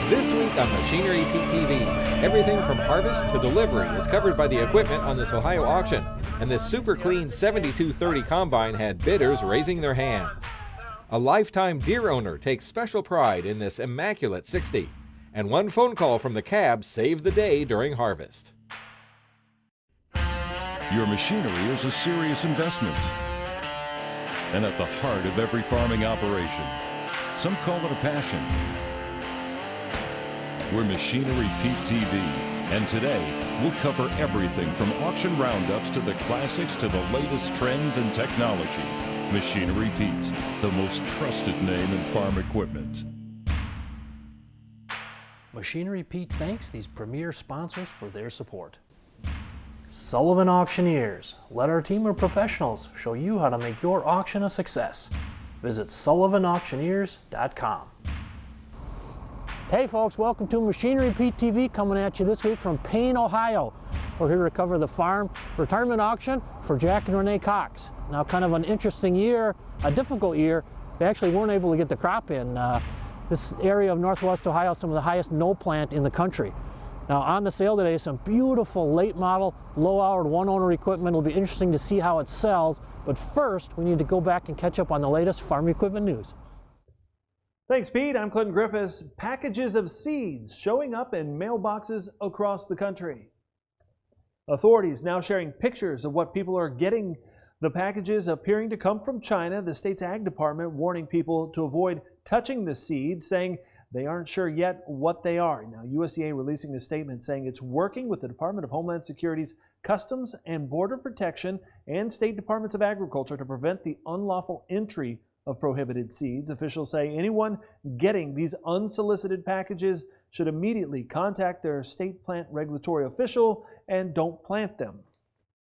This week on Machinery Pete TV, everything from harvest to delivery is covered by the equipment on this Ohio auction, and this super clean 7230 combine had bidders raising their hands. A lifetime deer owner takes special pride in this immaculate 60, and one phone call from the cab saved the day during harvest. Your machinery is a serious investment and at the heart of every farming operation. Some call it a passion. We're Machinery Pete TV, and today we'll cover everything from auction roundups to the classics to the latest trends and technology. Machinery Pete, the most trusted name in farm equipment. Machinery Pete thanks these premier sponsors for their support. Sullivan Auctioneers. Let our team of professionals show you how to make your auction a success. Visit sullivanauctioneers.com. Hey folks, welcome to Machinery Pete TV, coming at you this week from Payne, Ohio. We're here to cover the farm retirement auction for Jack and Renee Cox. Now, kind of an interesting year, a difficult year. They actually weren't able to get the crop in. This area of Northwest Ohio, some of the highest no plant in the country. Now, on the sale today, some beautiful late model, low-hour, one-owner equipment. It'll be interesting to see how it sells. But first, we need to go back and catch up on the latest farm equipment news. Thanks, Pete. I'm Clinton Griffiths. Packages of seeds showing up in mailboxes across the country. Authorities now sharing pictures of what people are getting. The packages appearing to come from China. The state's ag department warning people to avoid touching the seeds, saying they aren't sure yet what they are. Now, USDA releasing a statement saying it's working with the Department of Homeland Security's Customs and Border Protection and State Departments of Agriculture to prevent the unlawful entry of prohibited seeds. Officials say anyone getting these unsolicited packages should immediately contact their state plant regulatory official and don't plant them.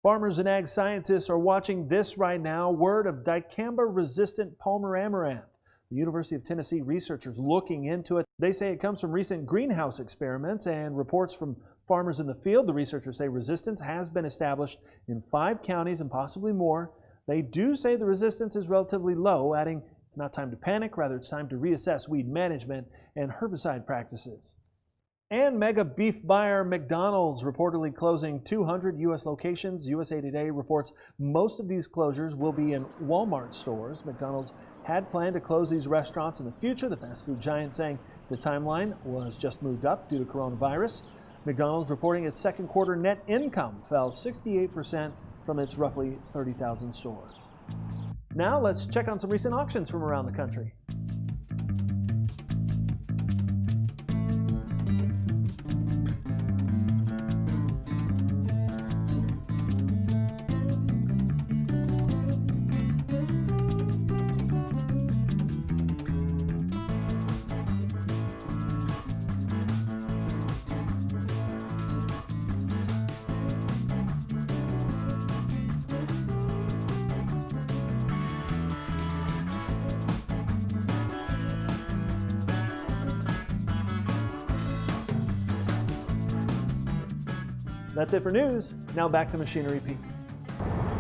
Farmers and ag scientists are watching this right now. Word of dicamba-resistant Palmer amaranth. The University of Tennessee researchers looking into it. They say it comes from recent greenhouse experiments and reports from farmers in the field. The researchers say resistance has been established in 5 counties and possibly more. They do say the resistance is relatively low, adding it's not time to panic, rather it's time to reassess weed management and herbicide practices. And mega beef buyer McDonald's reportedly closing 200 U.S. locations. USA Today reports most of these closures will be in Walmart stores. McDonald's had planned to close these restaurants in the future, the fast food giant saying the timeline was just moved up due to coronavirus. McDonald's reporting its second quarter net income fell 68% from its roughly 30,000 stores. Now let's check on some recent auctions from around the country. That's it for news. Now back to Machinery Pete.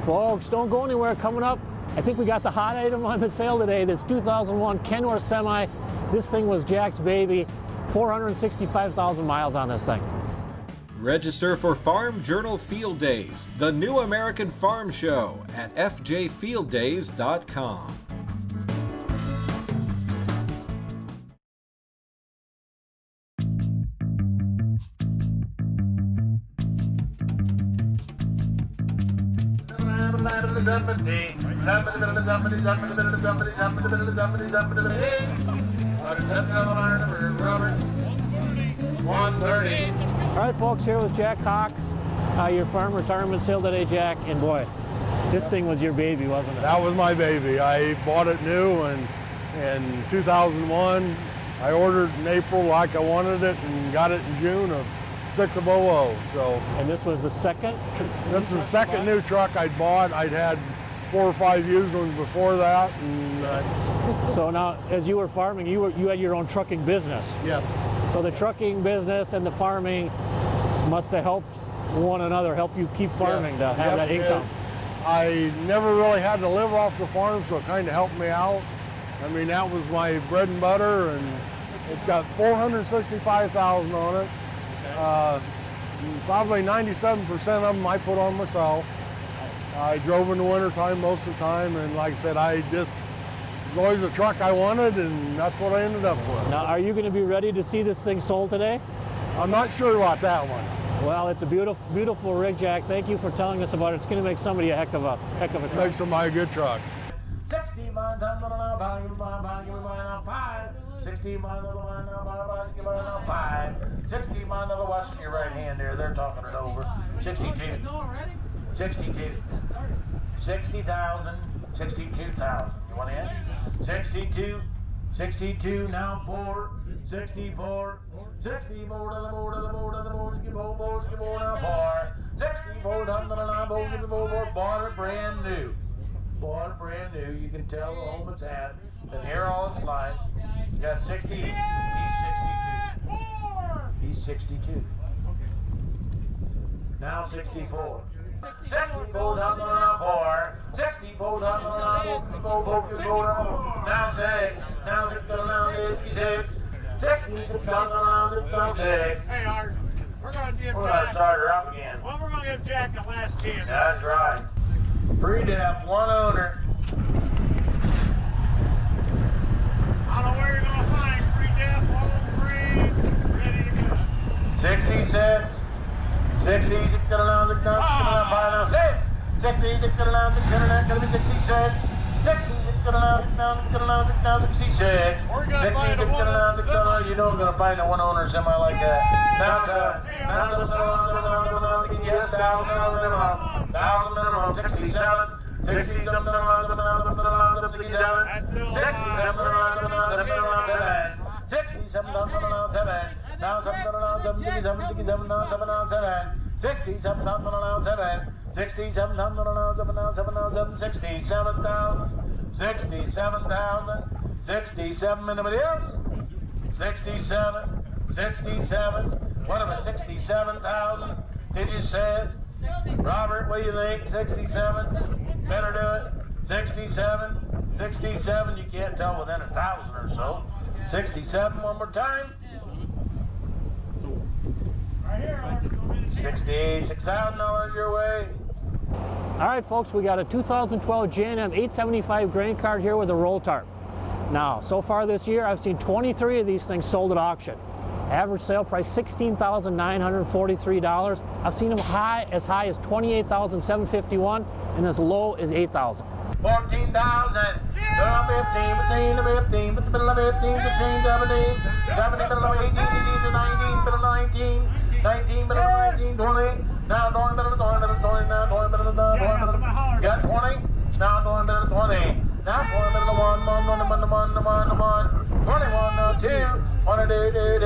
Folks, don't go anywhere. Coming up, I think we got the hot item on the sale today. This 2001 Kenworth semi. This thing was Jack's baby. 465,000 miles on this thing. Register for Farm Journal Field Days, the new American Farm Show at fjfielddays.com. All right, folks, here with Jack Cox, your farm retirement sale today, Jack. And boy, this thing was your baby, wasn't it? That was my baby. I bought it new in 2001. I ordered in April like I wanted it and got it in June of 6 of 00. So. And this was the second? This is the second new truck I'd bought. I'd had 4 or 5 used ones before that. And, so now, as you were farming, you had your own trucking business. Yes. So the trucking business and the farming must have helped one another, help you keep farming to have that income. I never really had to live off the farm, so it kind of helped me out. I mean, that was my bread and butter, and It's got 465,000 on it. Probably 97% of them I put on myself. I drove in the wintertime most of the time, and like I said, it was always a truck I wanted, and that's what I ended up with. Now, are you going to be ready to see this thing sold today? I'm not sure about that one. Well, it's a beautiful, beautiful rig, Jack. Thank you for telling us about it. It's going to make somebody a heck of a truck. Makes somebody a good truck. 60 miles down the line, give me 5. 60 miles on the line, give me 5. 60 miles on the watch your right hand there. They're talking it over. 62. 62. 60,000. 62,000. You want in? 62. 62. Now 4. 64. 64 to the board, to the board, to the board. Skip over now 4. 64 down the line, give me 4. Bought it brand new. Bought it brand new. You can tell the home it's at. And here all its life. You got 60. He's 62. He's 62. Now 64. 64 down the line 4. 64 down the line 4. Now 6. Now 6 down the line 66. 66 down the line 6. Hey, Art, we're going to give We're going to Jack. start her up again. Well, we're going to give Jack a last chance. That's right. Pre-def, one owner. I don't know where you're going to find pre-def, home free, ready to go. 66. 66 to the line, 6. 66 to the line, 6. Going to be 66. 66 to the line, 66. 66 to the line, 6. You know I'm going to find a one owner semi like that. Now 7. Yes, 1,000 minimum. 67. 67 to the line, 67. 67 to the line, 7. 67 down to the line, 7. Now 7 to the line, 7. 67 down, 7 down, 7. 67 down to the line, 7. 67 down to the line, 7 down, 7 down, 7. 67,000. 67,000. 67. Anybody else? 67. 67. What about 67,000? Did you say it? Robert, what do you think? 67? Better do it. 67. 67. You can't tell within 1,000 or so. 67 one more time. $66,000 your way. All right, folks, we got a 2012 J&M 875 grain cart here with a roll tarp. Now, so far this year, I've seen 23 of these things sold at auction. Average sale price $16,943. I've seen them as high as $28,751 and as low as $8,000. 14,000. 15, 15, 15, 16, 17, 17, 18, 19, 19, 20. Now going better to 20, now going better to 20. Got 20. Now going better to 20. Now going better to 1, 21, 2, 23,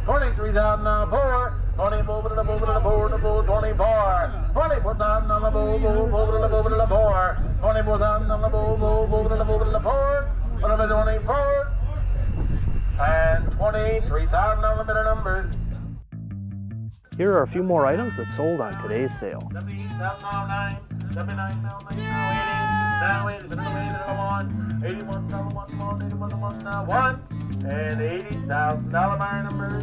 23,000 now 4. 24,000 on the boat, 24,000 on the boat, 24,000 on the boat, what about 24? And 23,000 on the middle number. Here are a few more items that sold on today's sale. 78,000 now 9, 79 now 80, 81 now 1 now 1, and $80,000 buyer numbers.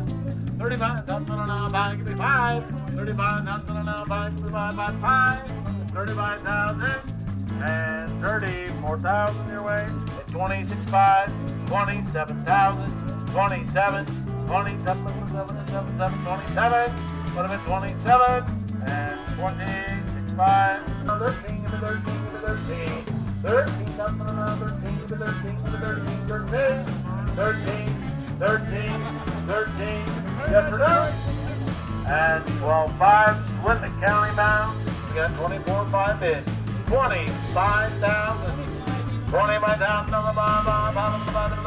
35,000 now buy, give me 5. 35,000 now buy, give me 5 by 5. 35,000 and 34,000 your way. 26,500, 27,000, 27, 27, 27, 27. What about 27 and 26,500? 13, 13, 13. 13,000 now 13, 13, 13, 13, 13. Yes or no? And 12,500, Swindon County bound. We got 24,500 bids. 25,000. 25,000 on the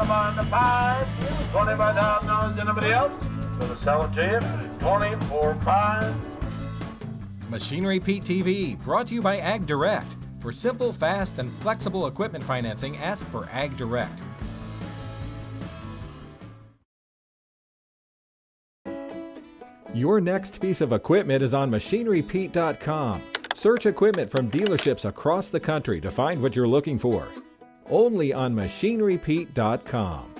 bond, 5. 25,000 anybody else? Gonna sell it to you. 24,500. Machinery Pete TV, brought to you by Ag Direct. For simple, fast, and flexible equipment financing, ask for Ag Direct. Your next piece of equipment is on machinerypete.com. Search equipment from dealerships across the country to find what you're looking for. Only on MachineryPete.com.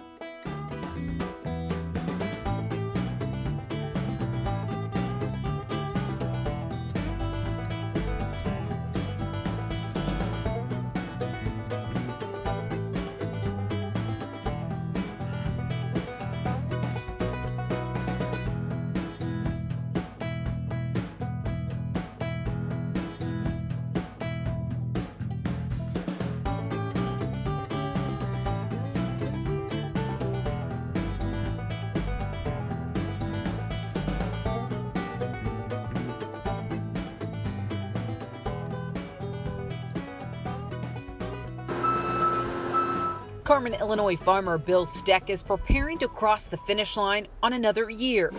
Carmen, Illinois farmer Bill Steck is preparing to cross the finish line on another year.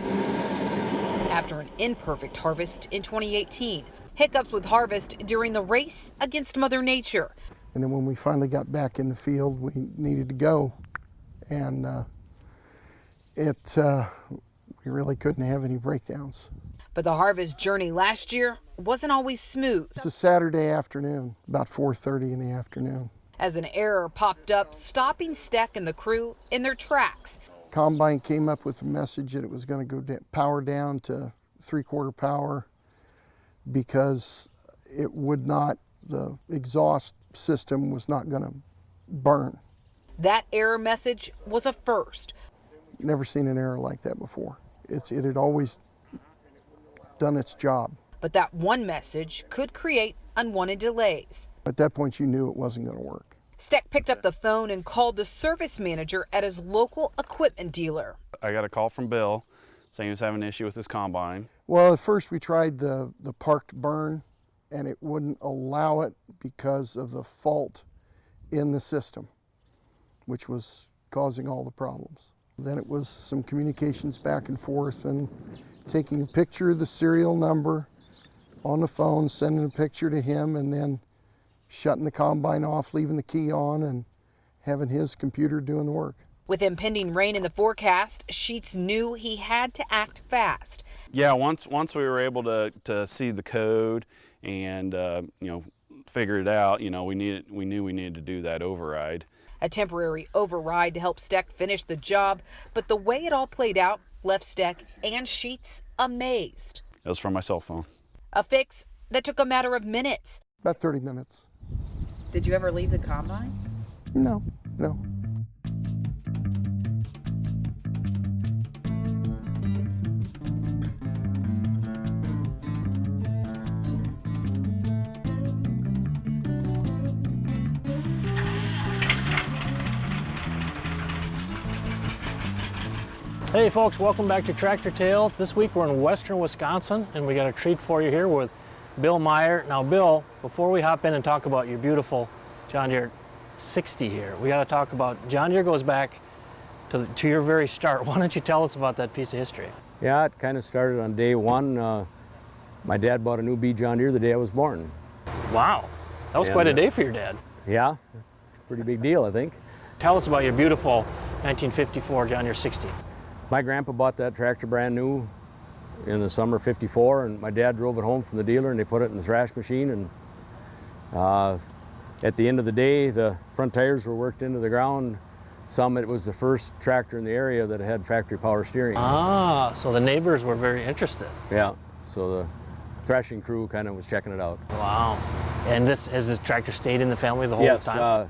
After an imperfect harvest in 2018, hiccups with harvest during the race against Mother Nature. And then when we finally got back in the field, we needed to go. And we really couldn't have any breakdowns. But the harvest journey last year wasn't always smooth. It's a Saturday afternoon, about 4:30 in the afternoon. As an error popped up, stopping Steck and the crew in their tracks. Combine came up with a message that it was going to go power down to 3/4 power because it would not, the exhaust system was not going to burn. That error message was a first. Never seen an error like that before. It had always done its job. But that one message could create unwanted delays. At that point, you knew it wasn't going to work. Steck picked up the phone and called the service manager at his local equipment dealer. I got a call from Bill saying he was having an issue with his combine. Well, at first we tried the parked burn, and it wouldn't allow it because of the fault in the system, which was causing all the problems. Then it was some communications back and forth and taking a picture of the serial number on the phone, sending a picture to him, and then shutting the combine off, leaving the key on, and having his computer doing the work. With impending rain in the forecast, Sheets knew he had to act fast. Yeah, once we were able to see the code and figure it out, we knew we needed to do that override. A temporary override to help Steck finish the job, but the way it all played out left Steck and Sheets amazed. It was from my cell phone. A fix that took a matter of minutes. About 30 minutes. Did you ever leave the combine? No. Hey folks, welcome back to Tractor Tales. This week we're in western Wisconsin and we got a treat for you here with Bill Meyer. Now Bill, before we hop in and talk about your beautiful John Deere 60 here, we got to talk about, John Deere goes back to your very start. Why don't you tell us about that piece of history? Yeah, it kind of started on day one. My dad bought a new B John Deere the day I was born. Wow, that was quite a day for your dad. Yeah, pretty big deal, I think. Tell us about your beautiful 1954 John Deere 60. My grandpa bought that tractor brand new in the summer of '54, and my dad drove it home from the dealer and they put it in the thrash machine, and at the end of the day the front tires were worked into the ground. It was the first tractor in the area that had factory power steering. Ah, so the neighbors were very interested. Yeah, so the thrashing crew kind of was checking it out. Wow. And has this tractor stayed in the family the whole time? Yes,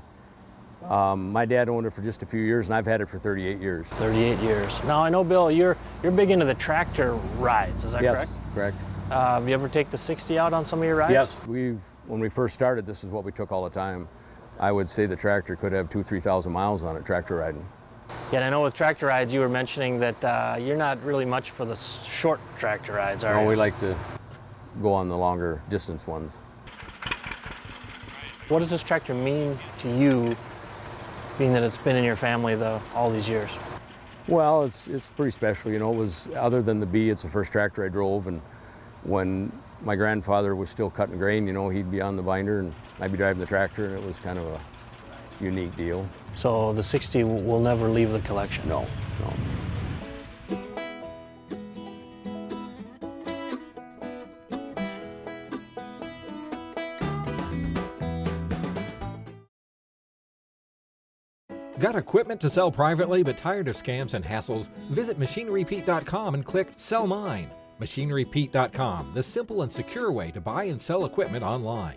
my dad owned it for just a few years, and I've had it for 38 years. 38 years. Now I know, Bill, you're big into the tractor rides. Is that correct? Yes, correct. Have you ever take the 60 out on some of your rides? Yes, when we first started, this is what we took all the time. I would say the tractor could have 2,000-3,000 miles on it, tractor riding. Yeah, and I know with tractor rides, you were mentioning that you're not really much for the short tractor rides, are you? No, we like to go on the longer distance ones. What does this tractor mean to you, being that it's been in your family all these years? Well, it's pretty special. It was, other than the B, it's the first tractor I drove, and when my grandfather was still cutting grain, he'd be on the binder and I'd be driving the tractor, and it was kind of a unique deal. So the 60 will never leave the collection? No. Got equipment to sell privately but tired of scams and hassles? Visit MachineryPete.com and click Sell Mine. MachineryPete.com, the simple and secure way to buy and sell equipment online.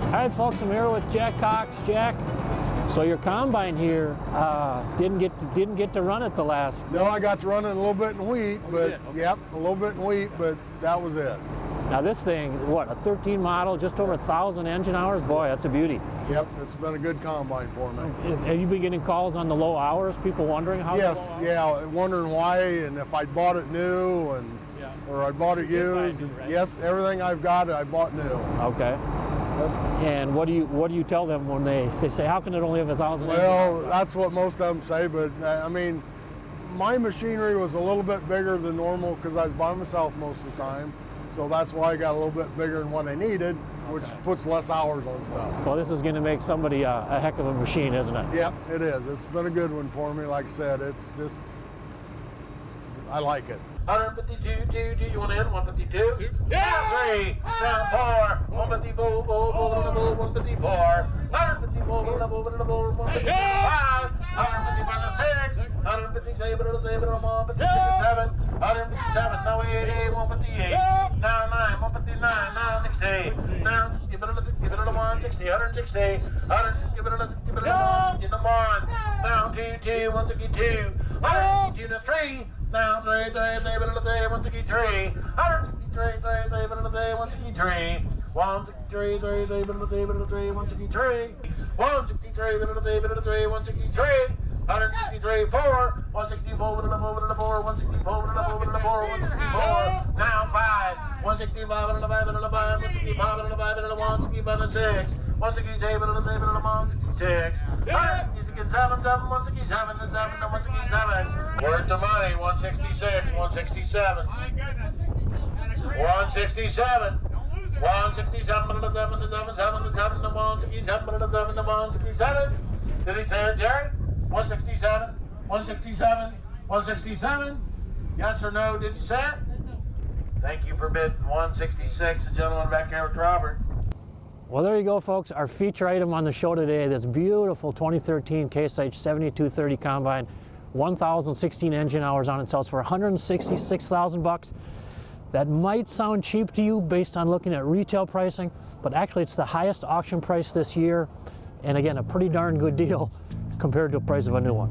All right, folks, I'm here with Jack Cox. Jack, so your combine here didn't get to run it the last. No, I got to run it a little bit in wheat, but yep, a little bit in wheat, but that was it. Now this thing, what, a 13 model, just over 1,000 engine hours? Boy, that's a beauty. Yep, it's been a good combine for me. Have you been getting calls on the low hours? People wondering how? Yes, yeah, wondering why, and if I bought it new, and or I bought it used. Right? Yes, everything I've got, I bought new. Okay. And what do you tell them when they say, how can it only have 1,000? Well, that's what most of them say, but I mean, my machinery was a little bit bigger than normal because I was by myself most of the time. So that's why I got a little bit bigger than what I needed, which puts less hours on stuff. Well, this is going to make somebody a heck of a machine, isn't it? Yep, it is. It's been a good one for me. Like I said, it's just, I like it. 152, do you want to hit 152? Yeah! 3, down 4, 154, 154, 154, 155, 155, 157, 157, now 88, 158, now 9, 159, now 60, now give it a 160, 160, 160, give it a 160, now 2, 162, 162 to 3. Now 3, 163, 163, 163, 163, 163, 163, 163, 163, 4, 164, 164, now 5, 165, 165, 165, 6, 167, 166, 167, worth the money, 166, 167, 167, 167, did he say it, Jerry? 167, 167, 167, yes or no, did you say it? Thank you for bidding 166, the gentleman back here with Robert. Well, there you go, folks. Our feature item on the show today, this beautiful 2013 CaseIH 7230 combine, 1,016 engine hours on it, sells for $166,000. That might sound cheap to you based on looking at retail pricing, but actually it's the highest auction price this year, and again, a pretty darn good deal compared to the price of a new one.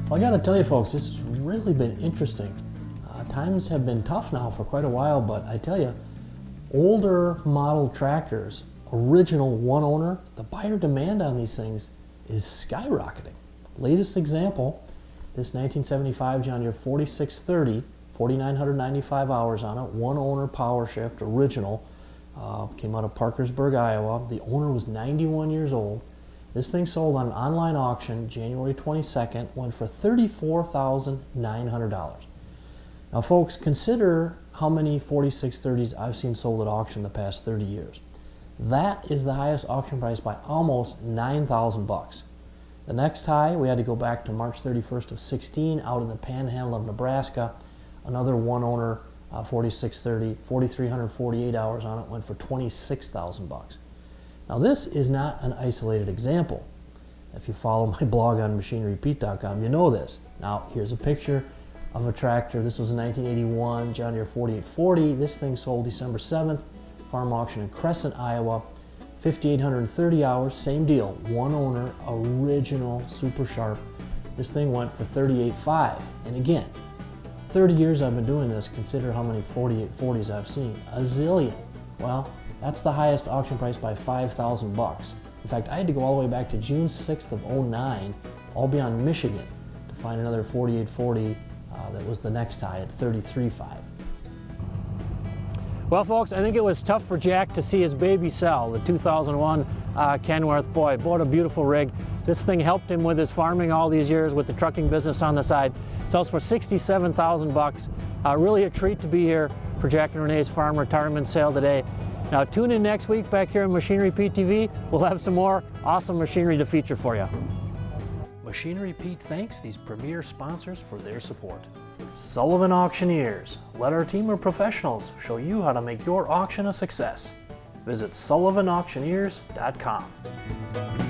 Well, I gotta tell you, folks, this has really been interesting. Times have been tough now for quite a while, but I tell you, older model tractors, original one owner, the buyer demand on these things is skyrocketing. Latest example, this 1975 John Deere 4630, 4,995 hours on it, one owner power shift, original, came out of Parkersburg, Iowa. The owner was 91 years old. This thing sold on an online auction January 22nd, went for $34,900. Now folks, consider how many 4630s I've seen sold at auction the past 30 years. That is the highest auction price by almost $9,000. The next high, we had to go back to March 31st of 16 out in the panhandle of Nebraska. Another one owner 4630, 4,348 hours on it, went for $26,000. Now this is not an isolated example. If you follow my blog on MachineryPete.com, you know this. Now here's a picture of a tractor. This was a 1981 John Deere 4840. This thing sold December 7th, farm auction in Crescent, Iowa. 5,830 hours, same deal. One owner, original, super sharp. This thing went for $38,500. And again, 30 years I've been doing this, consider how many 4840s I've seen. A zillion. Well, that's the highest auction price by $5,000. In fact, I had to go all the way back to June 6th of 09, all beyond Michigan, to find another 4840 that was the next high at $33,500. Well, folks, I think it was tough for Jack to see his baby sell, the 2001 Kenworth. Boy, what a beautiful rig. This thing helped him with his farming all these years with the trucking business on the side. Sells for $67,000. Really a treat to be here for Jack and Renee's farm retirement sale today. Now tune in next week back here on Machinery Pete TV. We'll have some more awesome machinery to feature for you. Machinery Pete thanks these premier sponsors for their support. Sullivan Auctioneers. Let our team of professionals show you how to make your auction a success. Visit sullivanauctioneers.com.